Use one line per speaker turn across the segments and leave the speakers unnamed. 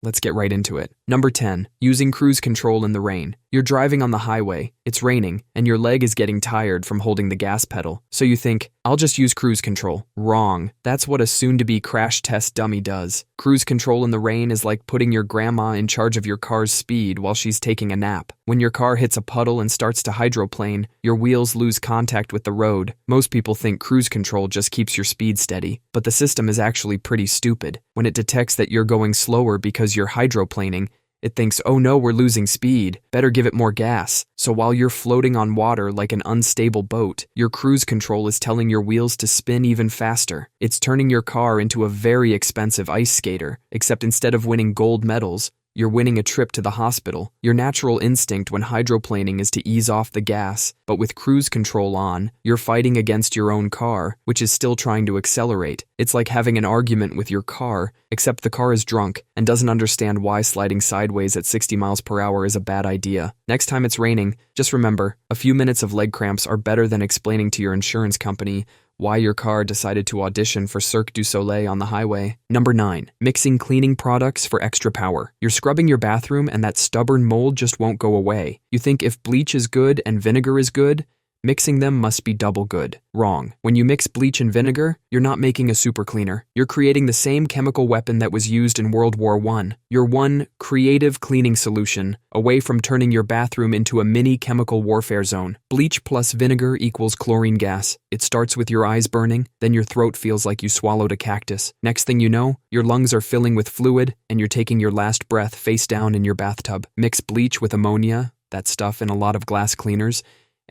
Let's get right into it. Number 10. Using cruise control in the rain. You're driving on the highway, it's raining, and your leg is getting tired from holding the gas pedal. So you think, I'll just use cruise control. Wrong. That's what a soon-to-be crash test dummy does. Cruise control in the rain is like putting your grandma in charge of your car's speed while she's taking a nap. When your car hits a puddle and starts to hydroplane, your wheels lose contact with the road. Most people think cruise control just keeps your speed steady, but the system is actually pretty stupid. When it detects that you're going slower because you're hydroplaning, it thinks, oh no, we're losing speed, better give it more gas. So while you're floating on water like an unstable boat, your cruise control is telling your wheels to spin even faster. It's turning your car into a very expensive ice skater, except instead of winning gold medals, you're winning a trip to the hospital. Your natural instinct when hydroplaning is to ease off the gas, but with cruise control on, you're fighting against your own car, which is still trying to accelerate. It's like having an argument with your car, except the car is drunk and doesn't understand why sliding sideways at 60 miles per hour is a bad idea. Next time it's raining, just remember, a few minutes of leg cramps are better than explaining to your insurance company why your car decided to audition for Cirque du Soleil on the highway. Number 9. Mixing cleaning products for extra power. You're scrubbing your bathroom and that stubborn mold just won't go away. You think if bleach is good and vinegar is good, mixing them must be double good. Wrong. When you mix bleach and vinegar, you're not making a super cleaner. You're creating the same chemical weapon that was used in World War I. You're one creative cleaning solution away from turning your bathroom into a mini chemical warfare zone. Bleach plus vinegar equals chlorine gas. It starts with your eyes burning, then your throat feels like you swallowed a cactus. Next thing you know, your lungs are filling with fluid, and you're taking your last breath face down in your bathtub. Mix bleach with ammonia, that stuff in a lot of glass cleaners,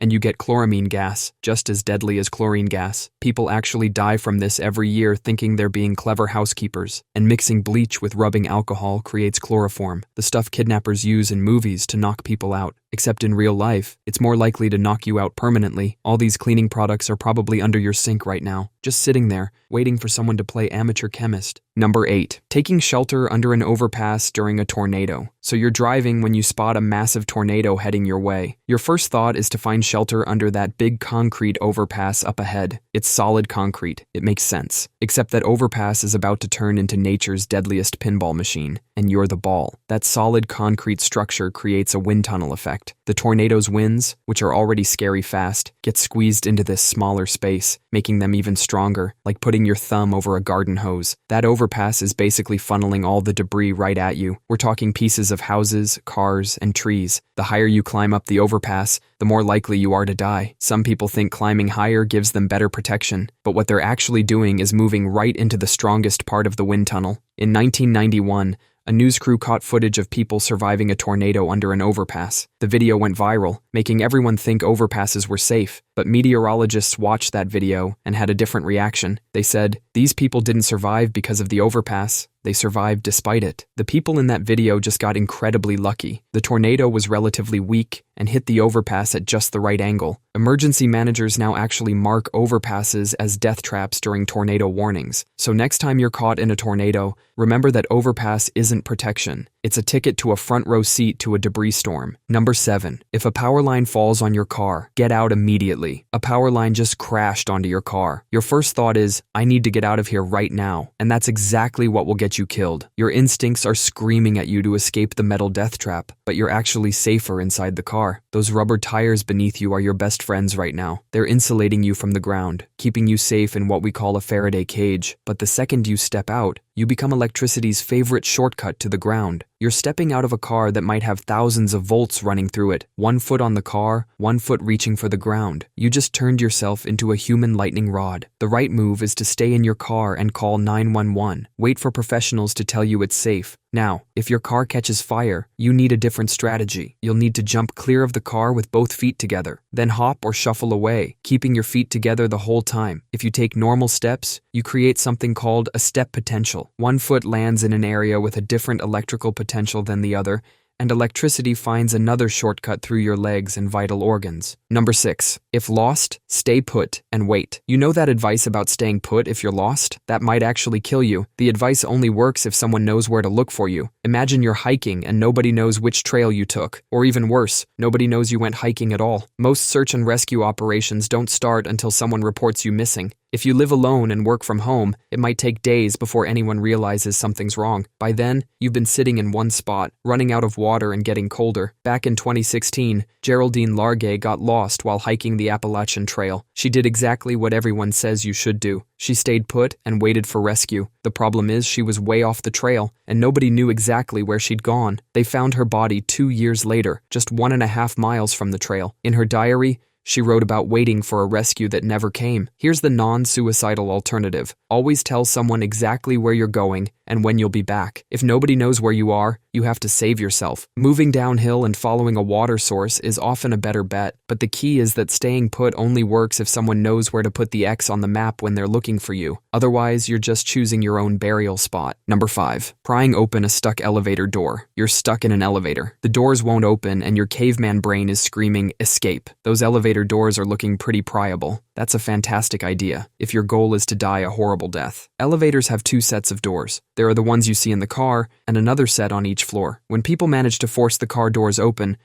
and you get chloramine gas, just as deadly as chlorine gas. People actually die from this every year thinking they're being clever housekeepers. And mixing bleach with rubbing alcohol creates chloroform, the stuff kidnappers use in movies to knock people out. Except in real life, it's more likely to knock you out permanently. All these cleaning products are probably under your sink right now, just sitting there, waiting for someone to play amateur chemist. Number 8. Taking shelter under an overpass during a tornado. So you're driving when you spot a massive tornado heading your way. Your first thought is to find shelter under that big concrete overpass up ahead. It's solid concrete. It makes sense. Except that overpass is about to turn into nature's deadliest pinball machine, and you're the ball. That solid concrete structure creates a wind tunnel effect. The tornado's winds, which are already scary fast, get squeezed into this smaller space, making them even stronger, like putting your thumb over a garden hose. That overpass is basically funneling all the debris right at you. We're talking pieces of houses, cars, and trees. The higher you climb up the overpass, the more likely you are to die. Some people think climbing higher gives them better protection, but what they're actually doing is moving right into the strongest part of the wind tunnel. In 1991, a news crew caught footage of people surviving a tornado under an overpass. The video went viral, making everyone think overpasses were safe, but meteorologists watched that video and had a different reaction. They said, these people didn't survive because of the overpass. They survived despite it. The people in that video just got incredibly lucky. The tornado was relatively weak and hit the overpass at just the right angle. Emergency managers now actually mark overpasses as death traps during tornado warnings. So next time you're caught in a tornado, remember that overpass isn't protection. It's a ticket to a front row seat to a debris storm. Number 7. If a power line falls on your car, get out immediately. A power line just crashed onto your car. Your first thought is, I need to get out of here right now. And that's exactly what will get you killed. Your instincts are screaming at you to escape the metal death trap, but you're actually safer inside the car. Those rubber tires beneath you are your best friends right now. They're insulating you from the ground, keeping you safe in what we call a Faraday cage. But the second you step out, you become electricity's favorite shortcut to the ground. You're stepping out of a car that might have thousands of volts running through it. 1 foot on the car, 1 foot reaching for the ground. You just turned yourself into a human lightning rod. The right move is to stay in your car and call 911. Wait for professionals to tell you it's safe. Now, if your car catches fire, you need a different strategy. You'll need to jump clear of the car with both feet together, then hop or shuffle away, keeping your feet together the whole time. If you take normal steps, you create something called a step potential. 1 foot lands in an area with a different electrical potential than the other, and electricity finds another shortcut through your legs and vital organs. Number 6. If lost, stay put and wait. You know that advice about staying put if you're lost? That might actually kill you. The advice only works if someone knows where to look for you. Imagine you're hiking and nobody knows which trail you took. Or even worse, nobody knows you went hiking at all. Most search and rescue operations don't start until someone reports you missing. If you live alone and work from home, it might take days before anyone realizes something's wrong. By then, you've been sitting in one spot, running out of water and getting colder. Back in 2016, Geraldine Largay got lost while hiking the Appalachian Trail. She did exactly what everyone says you should do. She stayed put and waited for rescue. The problem is she was way off the trail, and nobody knew exactly where she'd gone. They found her body 2 years later, just 1.5 miles from the trail. In her diary, she wrote about waiting for a rescue that never came. Here's the non-suicidal alternative. Always tell someone exactly where you're going and when you'll be back. If nobody knows where you are, you have to save yourself. Moving downhill and following a water source is often a better bet, but the key is that staying put only works if someone knows where to put the X on the map when they're looking for you. Otherwise, you're just choosing your own burial spot. Number 5. Prying open a stuck elevator door. You're stuck in an elevator. The doors won't open and your caveman brain is screaming, escape. Those elevator doors are looking pretty pryable. That's a fantastic idea, if your goal is to die a horrible death. Elevators have 2 sets of doors. There are the ones you see in the car, and another set on each floor. When people manage to force the car doors open,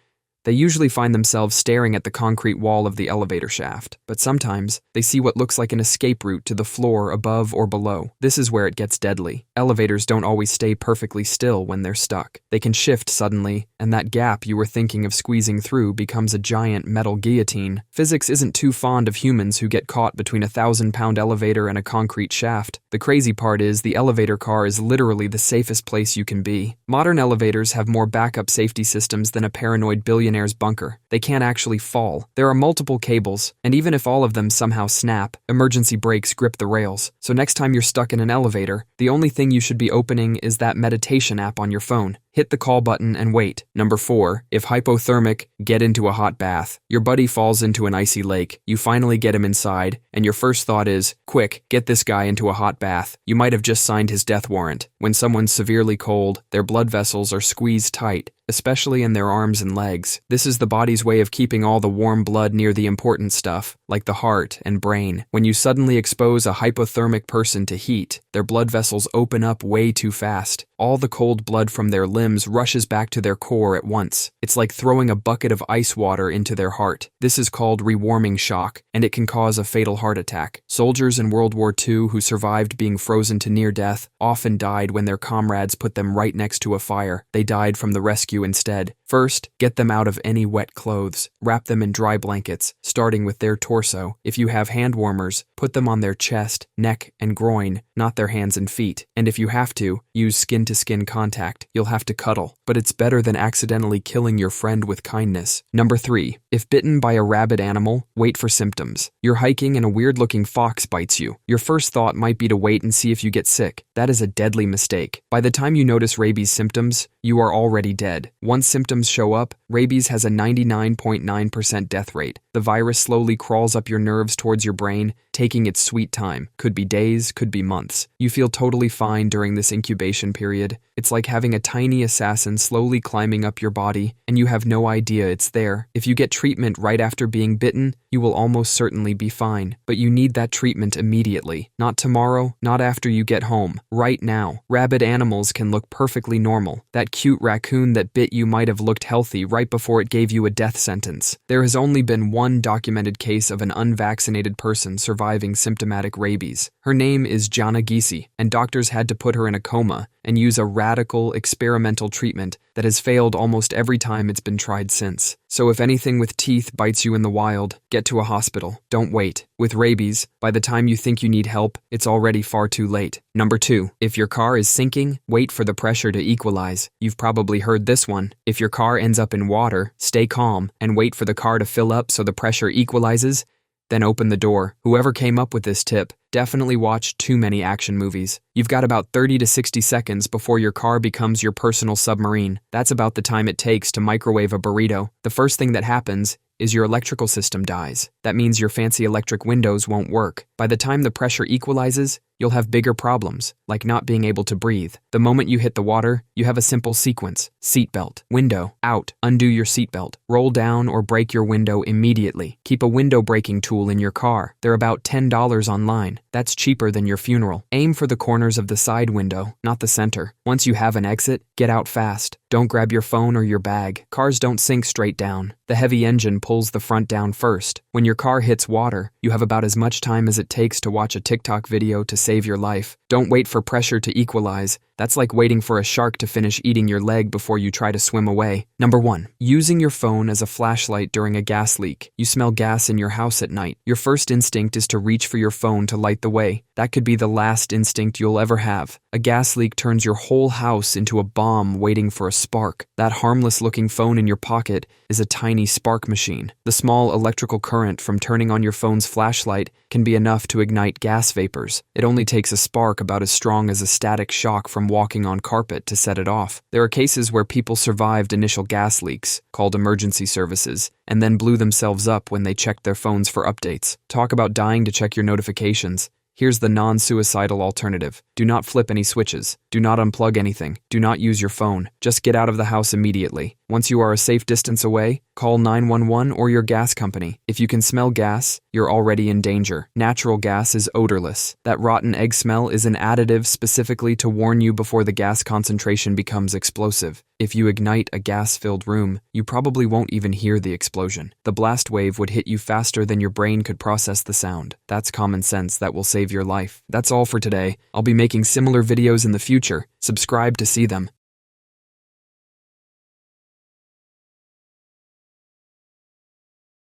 they usually find themselves staring at the concrete wall of the elevator shaft, but sometimes they see what looks like an escape route to the floor above or below. This is where it gets deadly. Elevators don't always stay perfectly still when they're stuck. They can shift suddenly, and that gap you were thinking of squeezing through becomes a giant metal guillotine. Physics isn't too fond of humans who get caught between a 1,000-pound elevator and a concrete shaft. The crazy part is the elevator car is literally the safest place you can be. Modern elevators have more backup safety systems than a paranoid billionaire's bunker. They can't actually fall. There are multiple cables, and even if all of them somehow snap, emergency brakes grip the rails. So next time you're stuck in an elevator, the only thing you should be opening is that meditation app on your phone. Hit the call button and wait. Number 4. If hypothermic, get into a hot bath. Your buddy falls into an icy lake. You finally get him inside, and your first thought is, quick, get this guy into a hot bath. You might have just signed his death warrant. When someone's severely cold, their blood vessels are squeezed tight, especially in their arms and legs. This is the body's way of keeping all the warm blood near the important stuff, like the heart and brain. When you suddenly expose a hypothermic person to heat, their blood vessels open up way too fast. All the cold blood from their limbs rushes back to their core at once. It's like throwing a bucket of ice water into their heart. This is called rewarming shock, and it can cause a fatal heart attack. Soldiers in World War II who survived being frozen to near death often died when their comrades put them right next to a fire. They died from the rescue instead. First, get them out of any wet clothes. Wrap them in dry blankets, starting with their torso. If you have hand warmers, put them on their chest, neck, and groin, not their hands and feet. And if you have to, use skin-to-skin contact. You'll have to cuddle, but it's better than accidentally killing your friend with kindness. Number 3. If bitten by a rabid animal, wait for symptoms. You're hiking and a weird-looking fox bites you. Your first thought might be to wait and see if you get sick. That is a deadly mistake. By the time you notice rabies symptoms, you are already dead. Once symptoms show up, rabies has a 99.9% death rate. The virus slowly crawls up your nerves towards your brain, taking its sweet time. Could be days, could be months. You feel totally fine during this incubation period. It's like having a tiny assassin slowly climbing up your body, and you have no idea it's there. If you get treatment right after being bitten, you will almost certainly be fine. But you need that treatment immediately. Not tomorrow, not after you get home. Right now. Rabid animals can look perfectly normal. That cute raccoon that bit you might have looked healthy right before it gave you a death sentence. There has only been one documented case of an unvaccinated person surviving symptomatic rabies. Her name is Jana Gysi, and doctors had to put her in a coma and use a radical, experimental treatment that has failed almost every time it's been tried since. So if anything with teeth bites you in the wild, get to a hospital. Don't wait. With rabies, by the time you think you need help, it's already far too late. Number 2. If your car is sinking, wait for the pressure to equalize. You've probably heard this one. If your car ends up in water, stay calm and wait for the car to fill up so the pressure equalizes. Then open the door. Whoever came up with this tip definitely watched too many action movies. You've got about 30 to 60 seconds before your car becomes your personal submarine. That's about the time it takes to microwave a burrito. The first thing that happens is your electrical system dies. That means your fancy electric windows won't work. By the time the pressure equalizes, you'll have bigger problems, like not being able to breathe. The moment you hit the water, you have a simple sequence. Seatbelt. Window. Out. Undo your seatbelt. Roll down or break your window immediately. Keep a window breaking tool in your car. They're about $10 online. That's cheaper than your funeral. Aim for the corners of the side window, not the center. Once you have an exit, get out fast. Don't grab your phone or your bag. Cars don't sink straight down. The heavy engine pulls the front down first. When your car hits water, you have about as much time as it takes to watch a TikTok video to save your life. Don't wait for pressure to equalize. That's like waiting for a shark to finish eating your leg before you try to swim away. Number 1. Using your phone as a flashlight during a gas leak. You smell gas in your house at night. Your first instinct is to reach for your phone to light the way. That could be the last instinct you'll ever have. A gas leak turns your whole house into a bomb waiting for a spark. That harmless-looking phone in your pocket is a tiny spark machine. The small electrical current from turning on your phone's flashlight can be enough to ignite gas vapors. It only takes a spark about as strong as a static shock from walking on carpet to set it off. There are cases where people survived initial gas leaks, called emergency services, and then blew themselves up when they checked their phones for updates. Talk about dying to check your notifications. Here's the non-suicidal alternative. Do not flip any switches. Do not unplug anything. Do not use your phone. Just get out of the house immediately. Once you are a safe distance away, call 911 or your gas company. If you can smell gas, you're already in danger. Natural gas is odorless. That rotten egg smell is an additive specifically to warn you before the gas concentration becomes explosive. If you ignite a gas-filled room, you probably won't even hear the explosion. The blast wave would hit you faster than your brain could process the sound. That's common sense that will save your life. That's all for today. I'll be making similar videos in the future. Subscribe to see them.